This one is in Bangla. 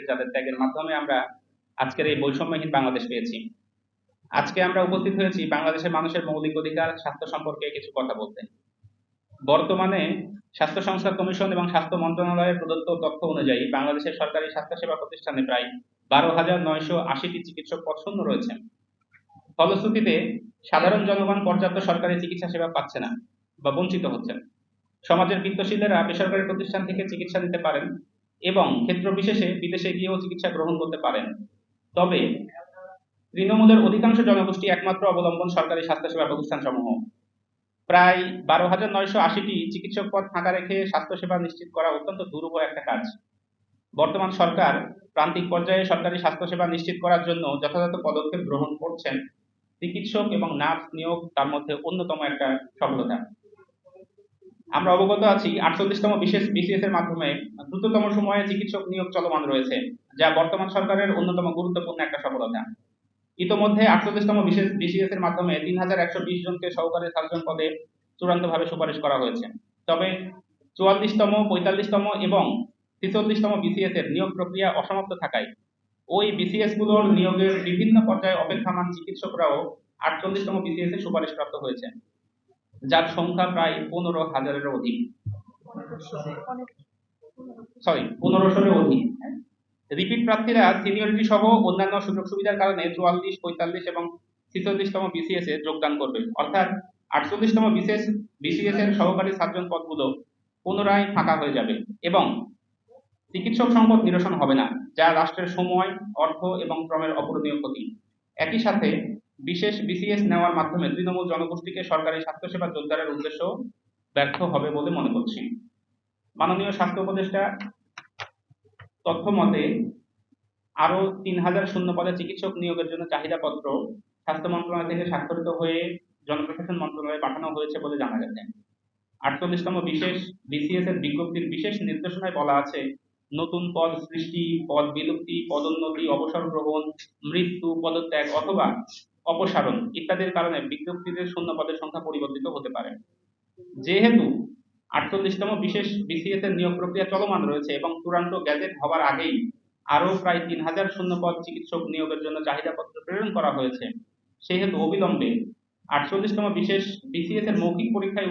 যাদের ত্যাগের মাধ্যমে আমরা আজকের এই বৈষম্যহীন বাংলাদেশ পেয়েছি। আজকে আমরা উপস্থিত হয়েছি বাংলাদেশের মানুষের মৌলিক অধিকার স্বাস্থ্য সম্পর্কে কিছু কথা বলতে। বর্তমানে স্বাস্থ্য সংস্থা কমিশন এবং স্বাস্থ্য মন্ত্রণালয়ের প্রদত্ত তথ্য অনুযায়ী বাংলাদেশের সরকারি স্বাস্থ্যসেবা প্রতিষ্ঠানে প্রায় 12,980টি চিকিৎসক পদ শূন্য রয়েছে। ফলশ্রুতিতে সাধারণ জনগণ পর্যাপ্ত সরকারি চিকিৎসা সেবা পাচ্ছে না বা বঞ্চিত হচ্ছেন। সমাজের বিত্তশীলেরা বেসরকারি প্রতিষ্ঠান থেকে চিকিৎসা নিতে পারেন এবং ক্ষেত্র বিশেষে বিদেশে গিয়েও চিকিৎসা গ্রহণ করতে পারেন। তবে তৃণমূলের অধিকাংশ জনগোষ্ঠী একমাত্র অবলম্বন সরকারি স্বাস্থ্যসেবা প্রতিষ্ঠানসমূহ। প্রায় 12,980টি চিকিৎসক পদ ফাঁকা রেখে স্বাস্থ্যসেবা নিশ্চিত করা অত্যন্ত দুরূহ একটা কাজ। বর্তমান সরকার প্রান্তিক পর্যায়ে সরকারি স্বাস্থ্যসেবা নিশ্চিত করার জন্য যথাযথ পদক্ষেপ গ্রহণ করছেন। চিকিৎসক এবং নার্স নিয়োগ তার মধ্যে অন্যতম একটা সফলতা। আমরা অবগত আছি 48তম বিশেষ বিসিএস এর মাধ্যমে দ্রুততম সময়ে চিকিৎসক নিয়োগ চলমান রয়েছে, যা বর্তমান সরকারের অন্যতম গুরুত্বপূর্ণ একটা সফলতা। ইতোমধ্যে 48তম বিশেষ বিসিএস এর মাধ্যমে 3120 জনকে সহকারী সার্জন পদে চূড়ান্তভাবে সুপারিশ করা হয়েছে। তবে 44তম, 45তম এবং 46তম বিসিএস এর নিয়োগ প্রক্রিয়া অসমাপ্ত থাকায় ওই বিসিএস গুলোর নিয়োগের বিভিন্ন পর্যায়ে অপেক্ষমান চিকিৎসকরাও 48তম বিসিএস এ সুপারিশপ্রাপ্ত হয়েছে, যার সংখ্যা প্রায় 15,000-এরও অধিক। 1500-এর অধিক। রিপিট প্রার্থীরা সিনিয়রিটি সহ অন্যান্য সুযোগ সুবিধার কারণে 44, 45 এবং 46তম বিসিএস এ যোগদান করবে। অর্থাৎ 48তম বিসিএস এর সহকারী সার্জন পদগুলো পুনরায় ফাঁকা হয়ে যাবে এবং চিকিৎসক সংকট নিরসন হবে না, যা রাষ্ট্রের সময়, অর্থ এবং শ্রমের অপূরণীয় ক্ষতি। একই সাথে বিশেষ বিসিএস নেওয়ার মাধ্যমে তৃণমূল জনগোষ্ঠীকে সরকারি স্বাস্থ্যসেবা জোরদারের উদ্দেশ্য ব্যর্থ হবে বলে মনে করছি। মাননীয় স্বাস্থ্য উপদেষ্টা তথ্য মতে আরো 3000 শূন্য পদে চিকিৎসক নিয়োগের জন্য চাহিদাপত্র স্বাস্থ্য মন্ত্রণালয় থেকে স্বাক্ষরিত হয়ে জনপ্রশাসন মন্ত্রণালয়ে পাঠানো হয়েছে বলে জানা গেছে। 48তম বিশেষ বিসিএস এর বিজ্ঞপ্তির বিশেষ নির্দেশনায় বলা আছে, নতুন পদ সৃষ্টি, পদ বিলুপ্তি, পদোন্নতি, অবসর গ্রহণ, মৃত্যু, পদত্যাগ অথবা অপসারণ ইত্যাদির কারণে বিজ্ঞপ্তিতে শূন্য পদের সংখ্যা পরিবর্তিত হতে পারে। যেহেতু 48তম বিশেষ বিসিএস এর নিয়োগ প্রক্রিয়া চলমান রয়েছে এবং চূড়ান্ত গ্যাজেট হওয়ার আগেই আরো প্রায় 3000 শূন্য পদ চিকিৎসক নিয়োগের জন্য চাহিদাপত্র প্রেরণ করা হয়েছে, সেহেতু অবিলম্বে 48তম বিশেষ বিসিএস এর মৌখিক পরীক্ষায়